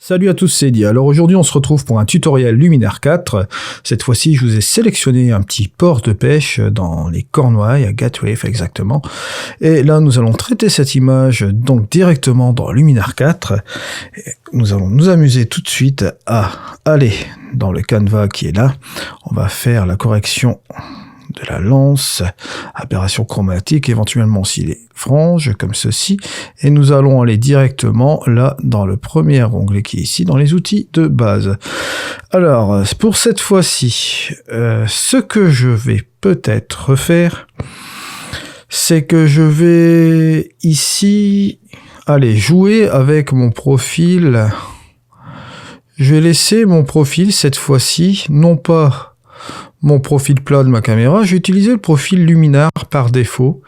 Salut à tous, c'est Eddie. Alors aujourd'hui on se retrouve pour un tutoriel Luminar 4. Cette fois-ci je vous ai sélectionné un petit port de pêche dans les Cornouailles, à Gatwick exactement. Et là nous allons traiter cette image donc directement dans Luminar 4. Et nous allons nous amuser tout de suite à aller dans le canevas qui est là. On va faire la correction de la lance, aberration chromatique, éventuellement aussi les franges, comme ceci, et nous allons aller directement là, dans le premier onglet qui est ici, dans les outils de base. Alors, pour cette fois-ci, ce que je vais peut-être refaire, c'est que je vais ici, aller jouer avec mon profil. Je vais laisser mon profil, cette fois-ci, non pas mon profil plat de ma caméra, je vais utiliser le profil Luminar par défaut.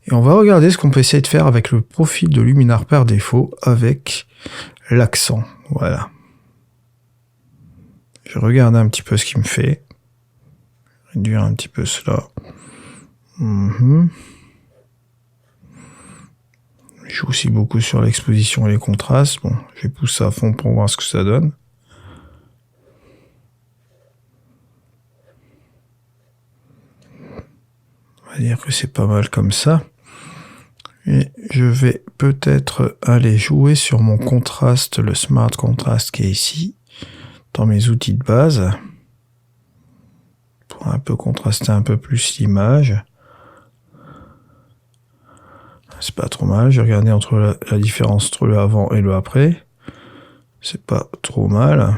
Et on va regarder ce qu'on peut essayer de faire avec le profil de Luminar par défaut avec l'accent. Voilà. Je regarde un petit peu ce qu'il me fait. Réduire un petit peu cela. Je joue aussi beaucoup sur l'exposition et les contrastes. Bon, je vais pousser à fond pour voir ce que ça donne. On va dire que c'est pas mal comme ça. Et je vais peut-être aller jouer sur mon contraste, le Smart Contrast qui est ici, dans mes outils de base, pour un peu contraster un peu plus l'image. C'est pas trop mal, j'ai regardé entre la différence entre le avant et le après. C'est pas trop mal.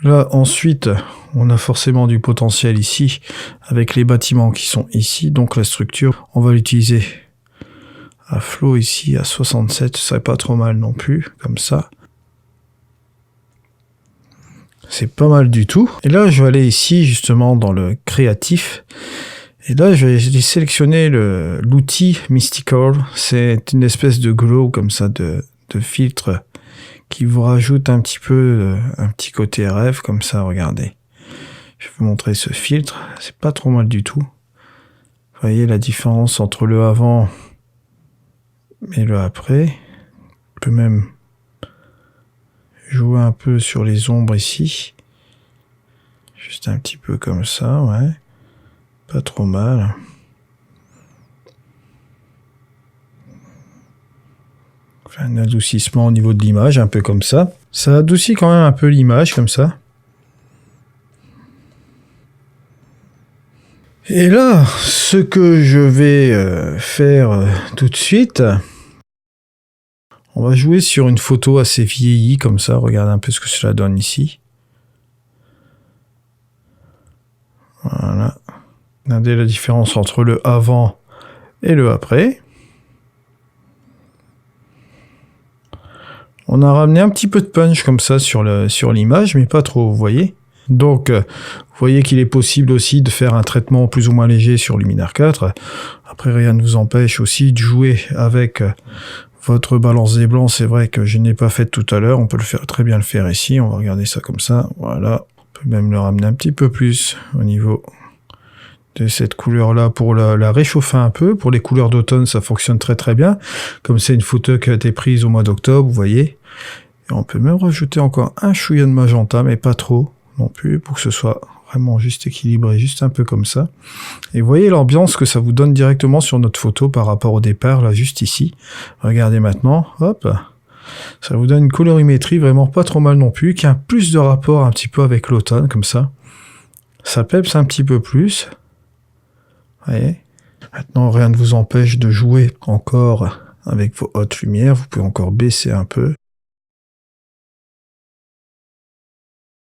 Là, ensuite, on a forcément du potentiel ici, avec les bâtiments qui sont ici. Donc la structure, on va l'utiliser à flot ici, à 67. Ce serait pas trop mal non plus, comme ça. C'est pas mal du tout. Et là, je vais aller ici, justement, dans le créatif. Et là, je vais sélectionner l'outil Mystical. C'est une espèce de glow, comme ça, de filtre qui vous rajoute un petit peu, un petit côté rêve, comme ça, regardez. Je vais vous montrer ce filtre, c'est pas trop mal du tout. Vous voyez la différence entre le avant et le après. On peut même jouer un peu sur les ombres ici. Juste un petit peu comme ça, ouais. Pas trop mal. Un adoucissement au niveau de l'image, un peu comme ça. Ça adoucit quand même un peu l'image, comme ça. Et là, ce que je vais faire tout de suite, on va jouer sur une photo assez vieillie, comme ça. Regardez un peu ce que cela donne ici. Voilà. Regardez la différence entre le avant et le après. On a ramené un petit peu de punch comme ça sur l'image, mais pas trop, vous voyez. Donc, vous voyez qu'il est possible aussi de faire un traitement plus ou moins léger sur Luminar 4. Après, rien ne vous empêche aussi de jouer avec votre balance des blancs. C'est vrai que je n'ai pas fait tout à l'heure. On peut très bien le faire ici. On va regarder ça comme ça. Voilà. On peut même le ramener un petit peu plus au niveau de cette couleur-là pour la réchauffer un peu. Pour les couleurs d'automne, ça fonctionne très très bien. Comme c'est une photo qui a été prise au mois d'octobre, vous voyez. Et on peut même rajouter encore un chouïa de magenta, mais pas trop non plus, pour que ce soit vraiment juste équilibré, juste un peu comme ça. Et vous voyez l'ambiance que ça vous donne directement sur notre photo par rapport au départ, là, juste ici. Regardez maintenant, hop. Ça vous donne une colorimétrie vraiment pas trop mal non plus, qui a plus de rapport un petit peu avec l'automne, comme ça. Ça peps un petit peu plus. Vous voyez. Maintenant, rien ne vous empêche de jouer encore avec vos hautes lumières. Vous pouvez encore baisser un peu.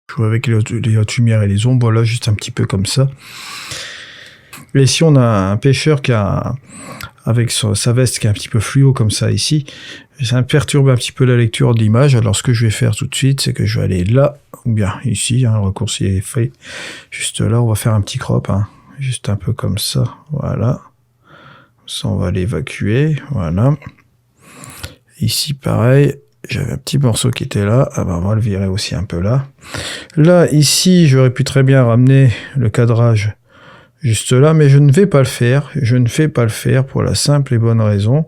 Jouer avec les hautes lumières et les ombres, voilà, juste un petit peu comme ça. Et ici, on a un pêcheur qui a, avec sa veste qui est un petit peu fluo comme ça ici. Ça perturbe un petit peu la lecture de l'image. Alors, ce que je vais faire tout de suite, c'est que je vais aller là, ou bien ici, le raccourci est fait. Juste là, on va faire un petit crop, juste un peu comme ça, voilà. Ça, on va l'évacuer, voilà. Ici, pareil. J'avais un petit morceau qui était là, on va le virer aussi un peu là. Là, ici, j'aurais pu très bien ramener le cadrage juste là, mais je ne vais pas le faire. Je ne fais pas le faire pour la simple et bonne raison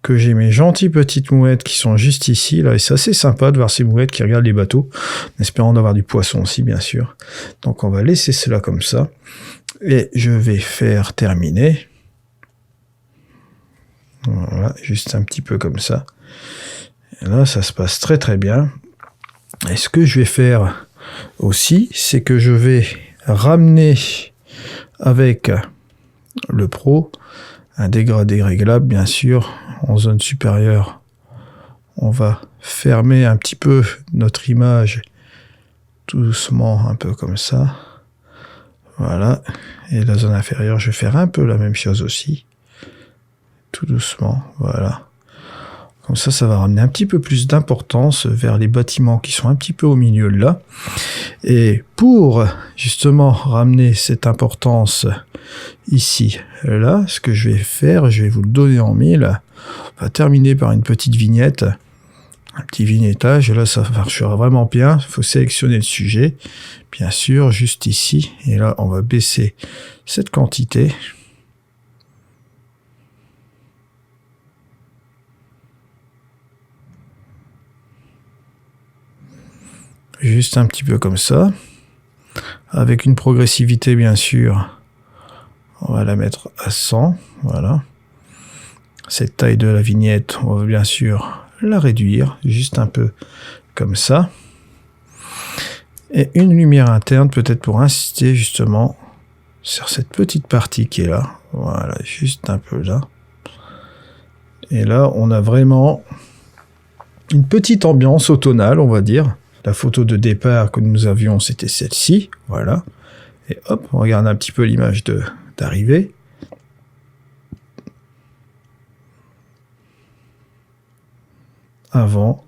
que j'ai mes gentilles petites mouettes qui sont juste ici, là, et c'est assez sympa de voir ces mouettes qui regardent les bateaux, en espérant d'avoir du poisson aussi, bien sûr. Donc on va laisser cela comme ça, et je vais faire terminer. Voilà, juste un petit peu comme ça. Et là, ça se passe très très bien. Et ce que je vais faire aussi, c'est que je vais ramener avec le Pro un dégradé réglable, bien sûr, en zone supérieure. On va fermer un petit peu notre image tout doucement, un peu comme ça. Voilà. Et la zone inférieure, je vais faire un peu la même chose aussi. Tout doucement, voilà. Comme ça va ramener un petit peu plus d'importance vers les bâtiments qui sont un petit peu au milieu de là. Et pour justement ramener cette importance ici, là, ce que je vais faire, je vais vous le donner en mille. On va terminer par une petite vignette, un petit vignettage. Et là, ça marchera vraiment bien. Il faut sélectionner le sujet, bien sûr, juste ici. Et là, on va baisser cette quantité. Juste un petit peu comme ça, avec une progressivité bien sûr, on va la mettre à 100, voilà. Cette taille de la vignette, on va bien sûr la réduire, juste un peu comme ça. Et une lumière interne, peut-être pour insister justement sur cette petite partie qui est là, voilà, juste un peu là. Et là, on a vraiment une petite ambiance automnale, on va dire. La photo de départ que nous avions, c'était celle-ci, voilà. Et hop, on regarde un petit peu l'image d'arrivée. Avant,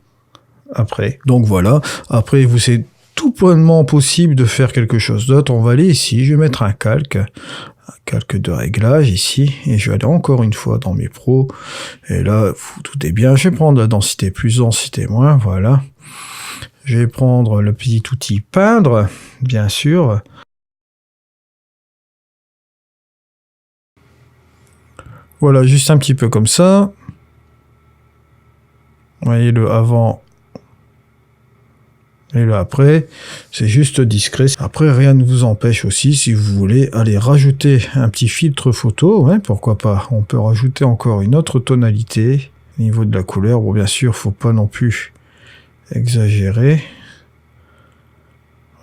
après. Donc voilà, après, vous c'est tout pleinement possible de faire quelque chose d'autre. On va aller ici, je vais mettre un calque de réglage ici, et je vais aller encore une fois dans mes pros. Et là, vous doutez bien, je vais prendre la densité plus, densité moins, voilà. Je vais prendre le petit outil peindre, bien sûr. Voilà, juste un petit peu comme ça. Vous voyez le avant et le après. C'est juste discret. Après, rien ne vous empêche aussi, si vous voulez, aller rajouter un petit filtre photo. Ouais, pourquoi pas. On peut rajouter encore une autre tonalité au niveau de la couleur. Bon, bien sûr, faut pas non plus exagérer.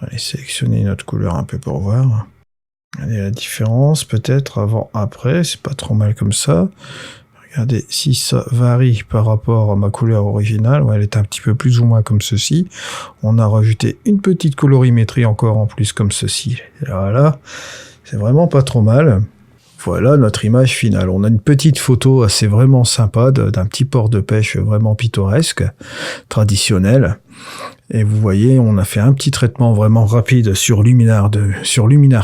Allez, sélectionner notre couleur un peu pour voir. Regardez la différence, peut-être avant-après, c'est pas trop mal comme ça. Regardez, si ça varie par rapport à ma couleur originale, ouais, elle est un petit peu plus ou moins comme ceci. On a rajouté une petite colorimétrie encore en plus comme ceci. Et voilà, c'est vraiment pas trop mal. Voilà notre image finale. On a une petite photo assez vraiment sympa d'un petit port de pêche vraiment pittoresque, traditionnel. Et vous voyez, on a fait un petit traitement vraiment rapide sur Luminar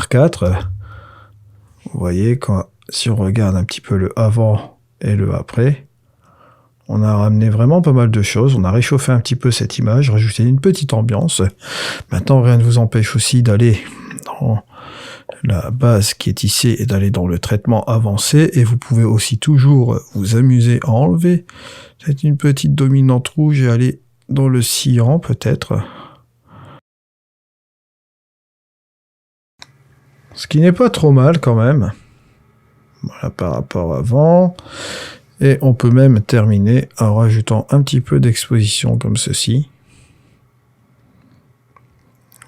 4. Vous voyez, si on regarde un petit peu le avant et le après, on a ramené vraiment pas mal de choses. On a réchauffé un petit peu cette image, rajouté une petite ambiance. Maintenant, rien ne vous empêche aussi d'aller dans la base qui est ici et d'aller dans le traitement avancé. Et vous pouvez aussi toujours vous amuser à enlever cette une petite dominante rouge et aller dans le cyan peut-être. Ce qui n'est pas trop mal quand même. Voilà par rapport à avant. Et on peut même terminer en rajoutant un petit peu d'exposition comme ceci.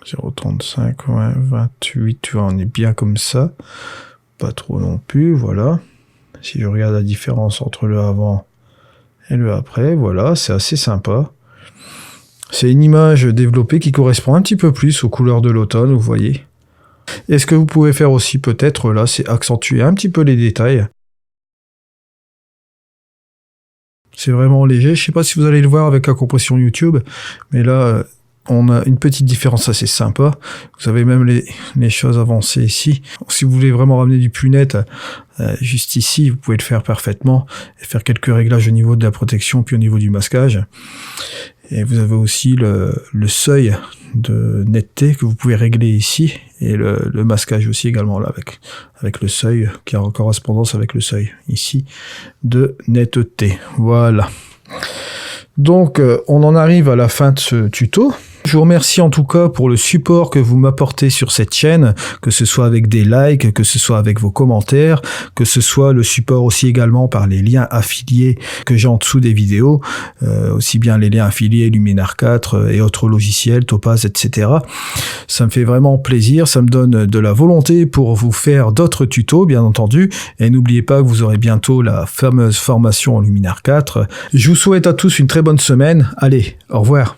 0,35, ouais, 28, tu vois, on est bien comme ça. Pas trop non plus, voilà. Si je regarde la différence entre le avant et le après, voilà, c'est assez sympa. C'est une image développée qui correspond un petit peu plus aux couleurs de l'automne, vous voyez. Et ce que vous pouvez faire aussi peut-être là, c'est accentuer un petit peu les détails. C'est vraiment léger. Je sais pas si vous allez le voir avec la compression YouTube, mais là, on a une petite différence assez sympa. Vous avez même les choses avancées ici. Si vous voulez vraiment ramener du plus net, juste ici, vous pouvez le faire parfaitement et faire quelques réglages au niveau de la protection puis au niveau du masquage. Et vous avez aussi le seuil de netteté que vous pouvez régler ici, et le masquage aussi également là, avec le seuil qui est en correspondance avec le seuil ici de netteté. Voilà. Donc on en arrive à la fin de ce tuto. Je vous remercie en tout cas pour le support que vous m'apportez sur cette chaîne, que ce soit avec des likes, que ce soit avec vos commentaires, que ce soit le support aussi également par les liens affiliés que j'ai en dessous des vidéos, aussi bien les liens affiliés Luminar 4 et autres logiciels, Topaz, etc. Ça me fait vraiment plaisir, ça me donne de la volonté pour vous faire d'autres tutos, bien entendu, et n'oubliez pas que vous aurez bientôt la fameuse formation en Luminar 4. Je vous souhaite à tous une très bonne semaine, allez, au revoir.